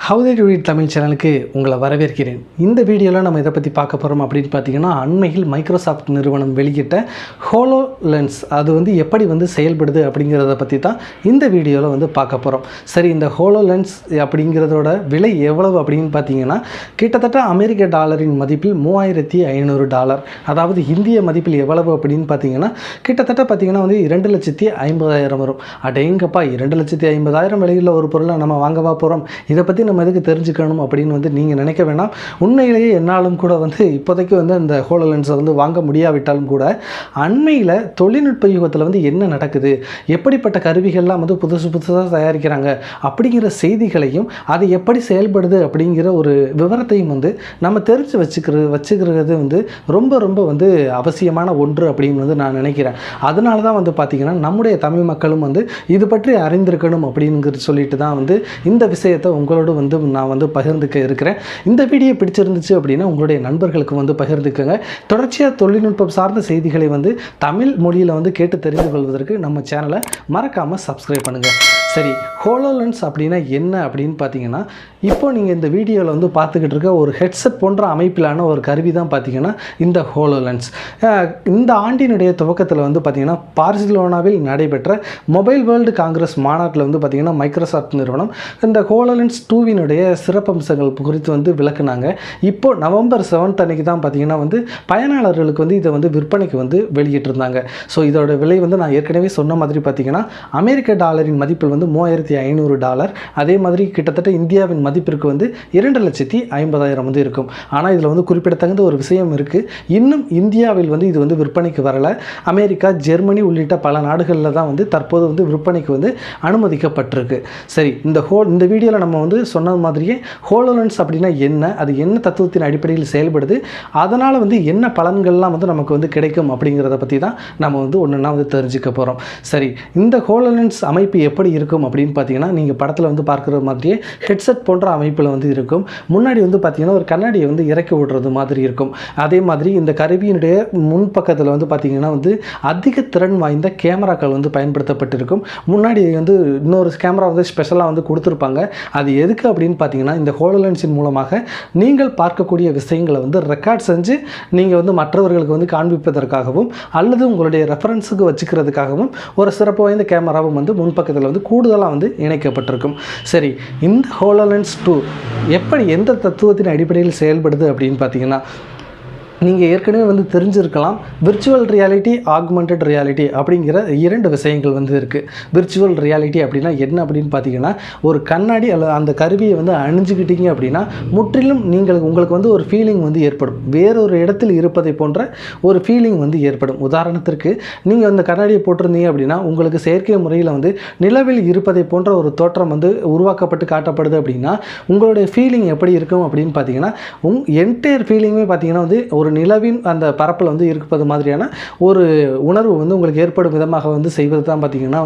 How they do it Tamil சேனலுக்கு உங்களை வரவேற்கிறேன். இந்த வீடியோவில் நம்ம இதை பற்றி பார்க்க போகிறோம் அப்படின்னு பார்த்தீங்கன்னா, அண்மையில் மைக்ரோசாஃப்ட் நிறுவனம் வெளியிட்ட HoloLens அது எப்படி செயல்படுது அப்படிங்கிறத பற்றி தான் இந்த வீடியோவில் பார்க்க போகிறோம். சரி, இந்த HoloLens அப்படிங்கிறதோட விலை எவ்வளவு அப்படின்னு பார்த்தீங்கன்னா, கிட்டத்தட்ட அமெரிக்க டாலரின் மதிப்பில் $3500. அதாவது இந்திய மதிப்பில் எவ்வளவு அப்படின்னு பார்த்தீங்கன்னா, கிட்டத்தட்ட பார்த்தீங்கன்னா 2,50,000 வரும். அடேங்கப்பா, 2,50,000 விலையில் ஒரு பொருளை நம்ம வாங்கவா போகிறோம், இதை பற்றி நம்ம எதுக்கு தெரிஞ்சுக்கணும் அப்படின்னு நீங்கள் நினைக்க வேணாம். உண்மையிலேயே என்னாலும் கூட இப்போதைக்கு அந்த HoloLens வாங்க முடியாவிட்டாலும் கூட, அண்மையில் தொழில்நுட்ப யுகத்தில் என்ன நடக்குது, எப்படிப்பட்ட கருவிகள்லாம் புதுசு புதுசாக தயாரிக்கிறாங்க அப்படிங்கிற செய்திகளையும், அது எப்படி செயல்படுது அப்படிங்கிற ஒரு விவரத்தையும் நம்ம தெரிஞ்சு வச்சுக்கிறது ரொம்ப ரொம்ப அவசியமான ஒன்று அப்படின்னு நான் நினைக்கிறேன். அதனால தான் பார்த்திங்கன்னா நம்முடைய தமிழ் மக்களும் இது பற்றி அறிந்திருக்கணும் அப்படிங்கிற சொல்லிட்டு தான் இந்த விஷயத்தை உங்களோடு நான் பகிர்ந்துக்க இருக்கிறேன். இந்த வீடியோ பிடிச்சிருந்துச்சு அப்படின்னா உங்களுடைய நண்பர்களுக்கு பகிர்ந்துக்கங்க. தொடர்ச்சியாக தொழில்நுட்பம் சார்ந்த செய்திகளை தமிழ் மொழியில் கேட்டு தெரிந்து கொள்வதற்கு நம்ம சேனலை மறக்காமல் சப்ஸ்கிரைப் பண்ணுங்கள். சரி, HoloLens அப்படின்னா என்ன அப்படின்னு பார்த்தீங்கன்னா, இப்போ நீங்கள் இந்த வீடியோவில் பார்த்துக்கிட்டு இருக்க ஒரு ஹெட்செட் போன்ற அமைப்பிலான ஒரு கருவி தான் பார்த்தீங்கன்னா இந்த HoloLens. இந்த ஆண்டினுடைய துவக்கத்தில் பார்த்தீங்கன்னா பார்சிலோனாவில் நடைபெற்ற மொபைல் வேர்ல்டு காங்கிரஸ் மாநாட்டில் பார்த்தீங்கன்னா மைக்ரோசாஃப்ட் நிறுவனம் இந்த HoloLens 2வினுடைய சிறப்பம்சங்கள் குறித்து விளக்குனாங்க. இப்போ நவம்பர் 7 அன்னைக்கு தான் பார்த்தீங்கன்னா பயனாளர்களுக்கு இதை விற்பனைக்கு வெளியிட்டிருந்தாங்க. ஸோ இதோட விலை நான் ஏற்கனவே சொன்ன மாதிரி பார்த்தீங்கன்னா அமெரிக்க டாலரின் மதிப்பில் $3500. அதே மாதிரி கிட்டத்தட்ட இந்தியாவின் மதிப்பிற்கு $2,50,000 இருக்கும். ஆனால் இதில் குறிப்பிடத்தகுந்த ஒரு விஷயம் இருக்குது. இன்னும் இந்தியாவில் இது விற்பனைக்கு வரலை. அமெரிக்கா, ஜெர்மனி உள்ளிட்ட பல நாடுகளில் தான் தற்போது விற்பனைக்கு அனுமதிக்கப்பட்டிருக்கு. சரி, இந்த வீடியோவில் நம்ம சொன்ன மாதிரியே HoloLens அப்படின்னா என்ன, அது என்ன தத்துவத்தின் அடிப்படையில் செயல்படுது, அதனால் என்ன பலன்கள்லாம் நமக்கு கிடைக்கும் அப்படிங்கிறத பற்றி தான் நம்ம ஒன்றுன்னா தெரிஞ்சுக்க போகிறோம். சரி, இந்த HoloLens அமைப்பு எப்படி இருக்கும் அப்படின்னு பார்த்தீங்கன்னா, நீங்கள் படத்தில் பார்க்குற மாதிரியே ஹெட்செட் போன்ற அமைப்பில் இருக்கும். முன்னாடி பார்த்தீங்கன்னா ஒரு கண்ணாடியை இறக்கி விடுறது மாதிரி இருக்கும். அதே மாதிரி இந்த கருவியினுடைய முன்பக்கத்தில் பார்த்தீங்கன்னா அதிக திறன் வாய்ந்த கேமராக்கள் பயன்படுத்தப்பட்டிருக்கும். முன்னாடி இன்னொரு கேமரா ஸ்பெஷலாக கொடுத்துருப்பாங்க. அது எதுக்கு அப்படின்னு பார்த்தீங்கன்னா, இந்த HoloLensன் மூலமாக நீங்கள் பார்க்கக்கூடிய விஷயங்களை ரெக்கார்ட் செஞ்சு நீங்கள் மற்றவர்களுக்கு காண்பிப்பதற்காகவும் அல்லது உங்களுடைய ரெஃபரன்ஸுக்கு வச்சுக்கிறதுக்காகவும் ஒரு சிறப்பு வாய்ந்த கேமராவும் முன்பக்கத்தில் கூடுதலாக இணைக்கப்பட்டிருக்கும். சரி, இந்த HoloLens 2 எப்படி எந்த தத்துவத்தின் அடிப்படையில் செயல்படுது அப்படின்னு பார்த்தீங்கன்னா, நீங்கள் ஏற்கனவே தெரிஞ்சிருக்கலாம். விர்ச்சுவல் ரியாலிட்டி, ஆக்மெண்டட் ரியாலிட்டி அப்படிங்கிற 2 விஷயங்கள் இருக்குது. விர்ச்சுவல் ரியாலிட்டி அப்படின்னா என்ன அப்படின்னு பார்த்தீங்கன்னா, ஒரு கண்ணாடி அல்லது அந்த கருவியை அணிஞ்சுக்கிட்டீங்க அப்படின்னா முற்றிலும் உங்களுக்கு ஒரு ஃபீலிங் ஏற்படும். வேறொரு இடத்தில் இருப்பதை போன்ற ஒரு ஃபீலிங் ஏற்படும். உதாரணத்திற்கு நீங்கள் அந்த கண்ணாடியை போட்டிருந்தீங்க அப்படின்னா உங்களுக்கு செயற்கை முறையில் நிலவில் இருப்பதை போன்ற ஒரு தோற்றம் உருவாக்கப்பட்டு காட்டப்படுது அப்படின்னா உங்களுடைய ஃபீலிங் எப்படி இருக்கும் அப்படின்னு பார்த்தீங்கன்னா, என்டையர் ஃபீலிங்குமே பார்த்தீங்கன்னா ஒரு நிலவின் அந்த பரப்பில் இருப்பது மாதிரியான ஒரு உணர்வு உங்களுக்கு ஏற்படும் விதமாக செய்வது தான் பார்த்தீங்கன்னா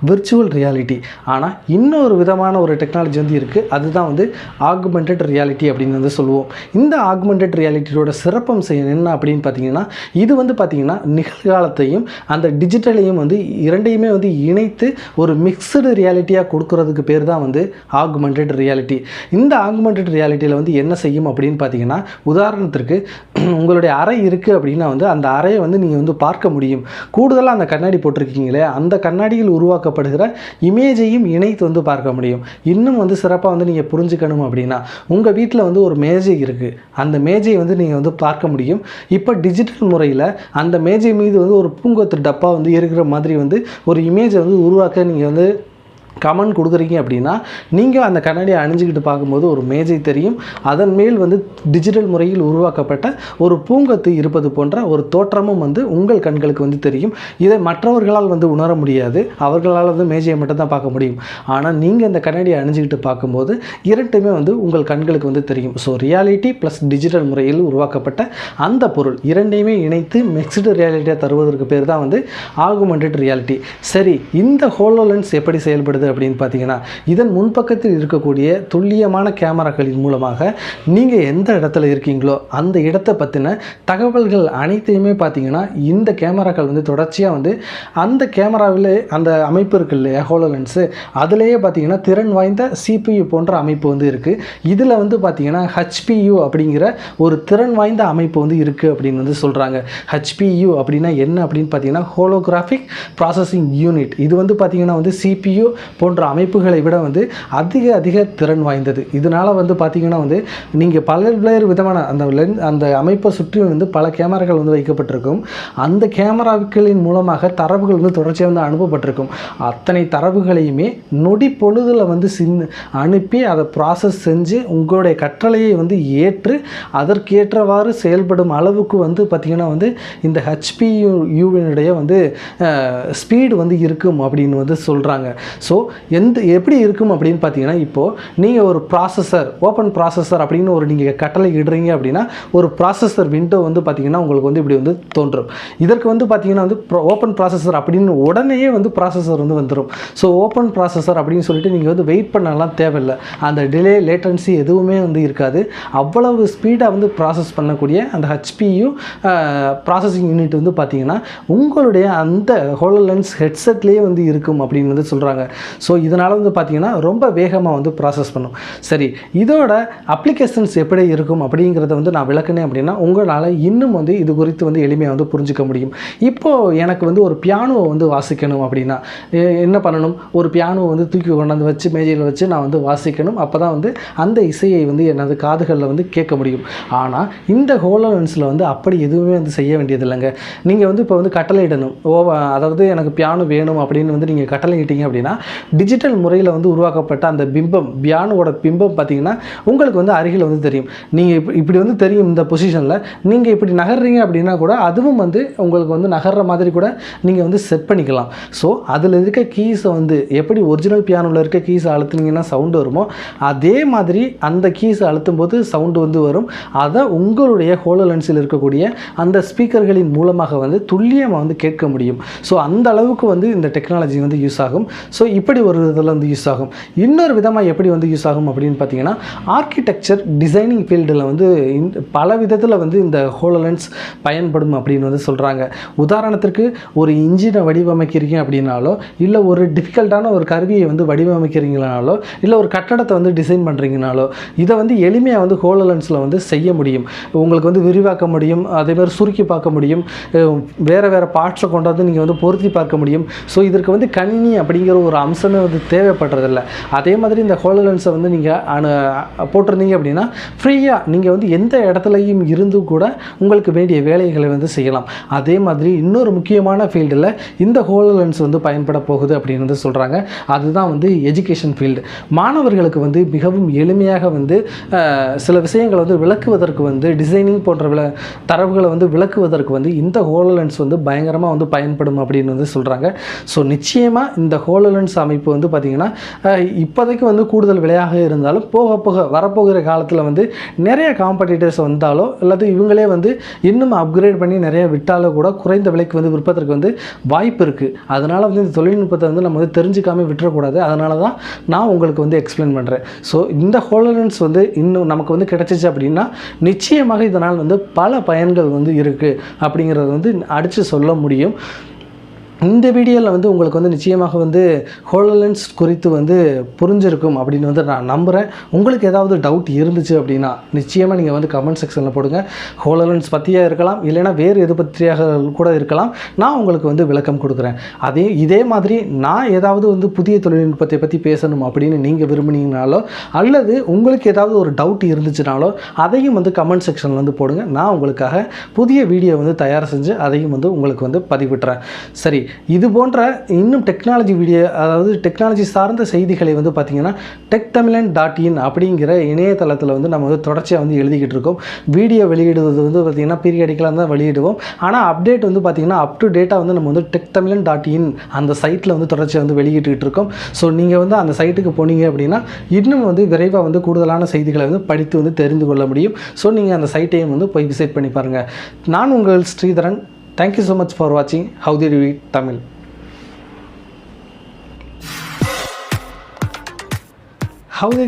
விர்ச்சுவல் ரியாலிட்டி. ஆனால் இன்னொரு விதமான ஒரு டெக்னாலஜி இருக்குது. அதுதான் ஆக்மெண்டட் ரியாலிட்டி அப்படின்னு சொல்லுவோம். இந்த ஆக்மெண்டட் ரியாலிட்டியோட சிறப்பம்சம் என்ன அப்படின்னு பார்த்தீங்கன்னா, இது பார்த்தீங்கன்னா நிகழ்காலத்தையும் அந்த டிஜிட்டலையும் இரண்டையுமே இணைத்து ஒரு மிக்சடு ரியாலிட்டியாக கொடுக்கறதுக்கு பேர் தான் ஆக்மெண்டட் ரியாலிட்டி. இந்த ஆக்மெண்டட் ரியாலிட்டியில் என்ன செய்யும் அப்படின்னு பார்த்தீங்கன்னா, உதாரணத்திற்கு உங்களுடைய அறை இருக்குது அப்படின்னா அந்த அறையை நீங்கள் பார்க்க முடியும். கூடுதலாக அந்த கண்ணாடி போட்டிருக்கீங்களே, அந்த கண்ணாடியில் உருவாக்கப்படுகிற இமேஜையும் இணைத்து பார்க்க முடியும். இன்னும் சிறப்பாக நீங்கள் புரிஞ்சுக்கணும் அப்படின்னா, உங்கள் வீட்டில் ஒரு மேஜை இருக்குது, அந்த மேஜையை நீங்கள் பார்க்க முடியும். இப்போ டிஜிட்டல் முறையில் அந்த மேஜை மீது ஒரு பூங்கொத்து டப்பா இருக்கிற மாதிரி ஒரு இமேஜை உருவாக்க நீங்கள் கமெண்ட் கொடுக்குறீங்க அப்படின்னா, நீங்கள் அந்த கண்ணாடியை அணிஞ்சிக்கிட்டு பார்க்கும்போது ஒரு மேஜை தெரியும். அதன் மேல் டிஜிட்டல் முறையில் உருவாக்கப்பட்ட ஒரு பூங்கொத்து இருப்பது போன்ற ஒரு தோற்றமும் உங்கள் கண்களுக்கு தெரியும். இதை மற்றவர்களால் உணர முடியாது. அவர்களால் மேஜையை மட்டும் தான் பார்க்க முடியும். ஆனால் நீங்கள் இந்த கண்ணாடியை அணிஞ்சிக்கிட்டு பார்க்கும்போது இரண்டுமே உங்கள் கண்களுக்கு தெரியும். ஸோ ரியாலிட்டி ப்ளஸ் டிஜிட்டல் முறையில் உருவாக்கப்பட்ட அந்த பொருள் இரண்டையுமே இணைத்து மிக்ஸ்டு ரியாலிட்டியாக தருவதற்கு பேர் தான் ஆகுமெண்டட் ரியாலிட்டி. சரி, இந்த HoloLens எப்படி செயல்படுது அப்படின்னு பார்த்தீங்கன்னா, இதன் முன்பக்கத்தில் இருக்கக்கூடிய துல்லியமான கேமராக்களின் மூலமாக நீங்கள் எந்த இடத்துல இருக்கீங்களோ அந்த இடத்தை பற்றின தகவல்கள் அனைத்தையுமே பார்த்தீங்கன்னா இந்த கேமராக்கள் வந்து தொடர்ச்சியாக வந்து அந்த கேமராவில் அந்த அமைப்பு இருக்குது இல்லையா ஹோலோலென்ஸு, அதுலேயே பார்த்தீங்கன்னா திறன் வாய்ந்த CPU போன்ற அமைப்பு வந்து இருக்குது. இதில் வந்து பார்த்தீங்கன்னா HPU அப்படிங்கிற ஒரு திறன் வாய்ந்த அமைப்பு வந்து இருக்குது அப்படின்னு வந்து சொல்கிறாங்க. HPU அப்படின்னா என்ன அப்படின்னு பார்த்தீங்கன்னா ஹோலோகிராஃபிக் ப்ராசஸிங் யூனிட். இது வந்து பார்த்தீங்கன்னா வந்து CPU போன்ற அமைப்புகளை விட வந்து அதிக திறன் வாய்ந்தது. இதனால் வந்து பார்த்தீங்கன்னா வந்து நீங்கள் பல்வேறு விதமான அந்த அமைப்பை சுற்றி வந்து பல கேமராக்கள் வந்து வைக்கப்பட்டிருக்கும். அந்த கேமராக்களின் மூலமாக தரவுகள் வந்து தொடர்ச்சியாக வந்து அனுப்பப்பட்டிருக்கும். அத்தனை தரவுகளையுமே நொடி பொழுதில் வந்து அனுப்பி அதை ப்ராசஸ் செஞ்சு உங்களுடைய கட்டளையை வந்து ஏற்று அதற்கேற்றவாறு செயல்படும் அளவுக்கு வந்து பார்த்திங்கன்னா வந்து இந்த HPUவினுடைய வந்து ஸ்பீடு வந்து இருக்கும் அப்படின்னு வந்து சொல்கிறாங்க. ஸோ எப்படி இருக்கும் அப்படின்னு பார்த்தீங்கன்னா, இப்போது நீங்கள் ஒரு ப்ராசஸர் ஓப்பன் ப்ராசஸர் அப்படின்னு நீங்கள் கட்டளை இடுறீங்க அப்படின்னா ஒரு ப்ராசஸர் விண்டோ வந்து பார்த்திங்கன்னா உங்களுக்கு வந்து இப்படி வந்து தோன்றும். இதற்கு வந்து பார்த்திங்கன்னா வந்து ஓப்பன் ப்ராசஸர் அப்படின்னு உடனேயே வந்து ப்ராசஸர் வந்து வந்துடும். ஸோ ஓப்பன் ப்ராசஸர் அப்படின்னு சொல்லிட்டு நீங்கள் வந்து வெயிட் பண்ணலாம் தேவையில்லை. அந்த டிலே லேட்டன்சி எதுவுமே வந்து இருக்காது. அவ்வளவு ஸ்பீடாக வந்து ப்ராசஸ் பண்ணக்கூடிய அந்த HPU ப்ராசஸிங் யூனிட் வந்து பார்த்திங்கன்னா உங்களுடைய அந்த ஹோலோலென்ஸ் ஹெட்செட்லேயே வந்து இருக்கும் அப்படின்னு வந்து சொல்கிறாங்க. ஸோ இதனால் வந்து பார்த்திங்கன்னா ரொம்ப வேகமாக வந்து ப்ராசஸ் பண்ணும். சரி, இதோட அப்ளிகேஷன்ஸ் எப்படி இருக்கும் அப்படிங்கிறத வந்து நான் விளக்குனேன் அப்படின்னா உங்களால் இன்னும் வந்து இது குறித்து வந்து எளிமையாக வந்து புரிஞ்சிக்க முடியும். இப்போது எனக்கு வந்து ஒரு பியானோவை வந்து வாசிக்கணும் அப்படின்னா என்ன பண்ணணும்? ஒரு பியானோவை வந்து தூக்கி கொண்டாந்து வச்சு மேஜையில் வச்சு நான் வந்து வாசிக்கணும். அப்போ தான் வந்து அந்த இசையை வந்து எனது காதுகளில் வந்து கேட்க முடியும். ஆனால் இந்த ஹோலோலென்ஸில் வந்து அப்படி எதுவுமே வந்து செய்ய வேண்டியது இல்லைங்க. நீங்கள் வந்து இப்போ வந்து கட்டளை இடணும். அதாவது எனக்கு பியானோ வேணும் அப்படின்னு வந்து நீங்கள் கட்டளை இட்டீங்க அப்படின்னா டிஜிட்டல் முறையில் வந்து உருவாக்கப்பட்ட அந்த பியானோட பிம்பம் பார்த்தீங்கன்னா உங்களுக்கு வந்து அருகில் வந்து தெரியும். நீங்கள் இப்படி வந்து தெரியும். இந்த பொசிஷனில் நீங்கள் இப்படி நகர்றீங்க அப்படின்னா கூட அதுவும் வந்து உங்களுக்கு வந்து நகர்ற மாதிரி கூட நீங்கள் வந்து செட் பண்ணிக்கலாம். ஸோ அதில் இருக்க கீஸை வந்து எப்படி ஒரிஜினல் பியானோவில் இருக்க கீஸை அழுத்துனீங்கன்னா சவுண்டு வருமோ அதே மாதிரி அந்த கீஸை அழுத்தும் போது சவுண்டு வந்து வரும். அதை உங்களுடைய ஹோலோலென்ஸில் இருக்கக்கூடிய அந்த ஸ்பீக்கர்களின் மூலமாக வந்து துல்லியமாக வந்து கேட்க முடியும். ஸோ அந்த அளவுக்கு வந்து இந்த டெக்னாலஜி வந்து யூஸ் ஆகும். ஸோ இப்படி ஒரு இதில் வந்து யூஸ் ஆகும். இன்னொரு விதமாக எப்படி வந்து யூஸ் ஆகும் அப்படின்னு பார்த்தீங்கன்னா ஆர்கிடெக்சர் டிசைனிங் ஃபீல்டில் வந்து பல விதத்தில் வந்து இந்த ஹோலோலென்ஸ் பயன்படும் அப்படின்னு வந்து சொல்கிறாங்க. உதாரணத்திற்கு ஒரு இன்ஜினை வடிவமைக்கிறீங்க அப்படின்னாலோ இல்லை ஒரு டிஃபிகல்ட்டான ஒரு கருவியை வந்து வடிவமைக்கிறீங்கனாலோ இல்லை ஒரு கட்டடத்தை வந்து டிசைன் பண்ணுறீங்கனாலோ இதை வந்து எளிமையாக வந்து ஹோலோலென்ஸில் வந்து செய்ய முடியும். உங்களுக்கு வந்து விரிவாக்க முடியும், அதேமாதிரி சுருக்கி பார்க்க முடியும், வேறு பார்ட்ஸை கொண்டாந்து நீங்கள் வந்து பொருத்தி பார்க்க முடியும். ஸோ இதற்கு வந்து கணினி அப்படிங்கிற ஒரு அம்சமே வந்து தேவைப்படுறதில்லை. அதே மாதிரி இந்த ஹோலோலென்ஸை வந்து நீங்கள் போட்டிருந்தீங்க அப்படின்னா ஃப்ரீயாக நீங்கள் வந்து எந்த இடத்துலையும் இருந்து கூட உங்களுக்கு வேண்டிய வேலைகளை வந்து செய்யலாம். அதே மாதிரி இன்னொரு முக்கியமான ஃபீல்டில் இந்த ஹோலோலென்ஸ் வந்து பயன்பட போகுது அப்படின்னு வந்து சொல்கிறாங்க. அதுதான் வந்து எஜுகேஷன் ஃபீல்டு. மாணவர்களுக்கு வந்து மிகவும் எளிமையாக வந்து சில விஷயங்களை வந்து விளக்குவதற்கு வந்து டிசைனிங் போன்ற தரவுகளை வந்து விளக்குவதற்கு வந்து இந்த ஹோலோலென்ஸ் வந்து பயங்கரமாக வந்து பயன்படும் அப்படின்னு வந்து சொல்கிறாங்க. ஸோ நிச்சயமாக இந்த ஹோலோலென்ஸ் அமைப்பு வந்து பார்த்திங்கன்னா இப்போதைக்கு வந்து கூடுதல் விலையாக இருந்தாலும் வரப்போகிற காலத்தில் வந்து நிறைய காம்படிட்டர்ஸ் வந்தாலோ அல்லது இவங்களே வந்து இன்னும் அப்கிரேட் பண்ணி நிறைய விட்டாலோ கூட குறைந்த விலைக்கு வந்து விற்பதற்கு வந்து வாய்ப்பு இருக்குது. அதனால் வந்து இந்த தொழில்நுட்பத்தை வந்து நம்ம வந்து தெரிஞ்சுக்காமல் விட்டுறக்கூடாது. அதனால தான் நான் உங்களுக்கு வந்து எக்ஸ்பிளைன் பண்ணுறேன். ஸோ இந்த ஹோலோலென்ஸ் வந்து இன்னும் நமக்கு வந்து கிடைச்சிச்சு அப்படின்னா நிச்சயமாக இதனால் வந்து பல பயன்கள் வந்து இருக்குது அப்படிங்கிறத வந்து அடித்து சொல்ல முடியும். இந்த வீடியோவில் வந்து உங்களுக்கு வந்து நிச்சயமாக வந்து ஹோலோலென்ஸ் குறித்து வந்து புரிஞ்சிருக்கும் அப்படின்னு வந்து நான் நம்புகிறேன். உங்களுக்கு ஏதாவது டவுட் இருந்துச்சு அப்படின்னா நிச்சயமாக நீங்கள் வந்து கமெண்ட் செக்ஷனில் போடுங்க. ஹோலோலென்ஸ் பற்றியாக இருக்கலாம், இல்லைனா வேறு எது பற்றியாக கூட இருக்கலாம். நான் உங்களுக்கு வந்து விளக்கம் கொடுக்குறேன். இதே மாதிரி நான் ஏதாவது வந்து புதிய தொழில்நுட்பத்தை பற்றி பேசணும் அப்படின்னு நீங்கள் விரும்புனீங்கனாலோ அல்லது உங்களுக்கு ஏதாவது ஒரு டவுட் இருந்துச்சுனாலோ அதையும் வந்து கமெண்ட் செக்ஷனில் வந்து போடுங்க. நான் உங்களுக்காக புதிய வீடியோ வந்து தயார் செஞ்சு அதையும் வந்து உங்களுக்கு வந்து பதிவிட்டுறேன். சரி, இது போன்ற இன்னும் டெக்னாலஜி வீடியோ, அதாவது டெக்னாலஜி சார்ந்த செய்திகளை வந்து பார்த்திங்கன்னா techtamilian.in அப்படிங்கிற இணையதளத்தில் வந்து நம்ம வந்து தொடர்ச்சியாக வந்து எழுதிக்கிட்டு இருக்கோம். வீடியோ வெளியிடுவது வந்து பார்த்திங்கன்னா பீரியடிக்கலாக தான் வெளியிடுவோம். ஆனால் அப்டேட் வந்து பார்த்திங்கன்னா அப் டு டேட்டாக வந்து நம்ம வந்து techtamilian.in அந்த சைட்டில் வந்து தொடர்ச்சியாக வந்து வெளியிட்டுக்கிட்டு இருக்கோம். ஸோ நீங்கள் வந்து அந்த சைட்டுக்கு போனீங்க அப்படின்னா இன்னும் வந்து விரைவாக வந்து கூடுதலான செய்திகளை வந்து படித்து வந்து தெரிந்து கொள்ள முடியும். ஸோ நீங்கள் அந்த சைட்டையும் வந்து போய் விசிட் பண்ணி பாருங்கள். நான் உங்கள் Sridharan. Thank you so much for watching How Did You Eat Tamil. அவங்க